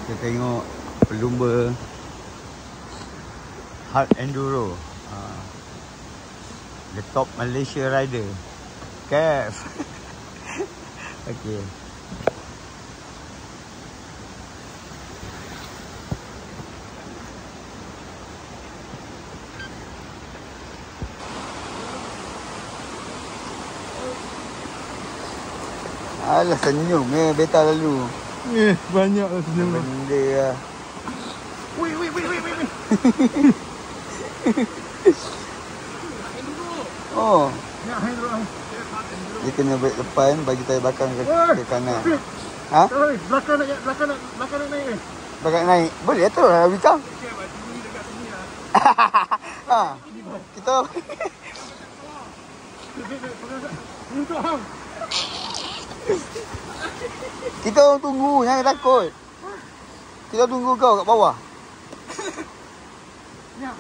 Kita tengok pelumba hard enduro. The top Malaysia rider. Kev. Okey. Alah senyum beta lalu. Banyaklah senyum. Benda lah. Wih. Oh. Ya, Hendro. Dia kena break depan, bagi tayar belakang ke kanan. Ha? Belakang nak naik. Belakang naik. Boleh terus lah Wika. Ha. Kita Untuk hang. Kita orang tunggu, jangan takut. Kita tunggu kau kat bawah. Ya.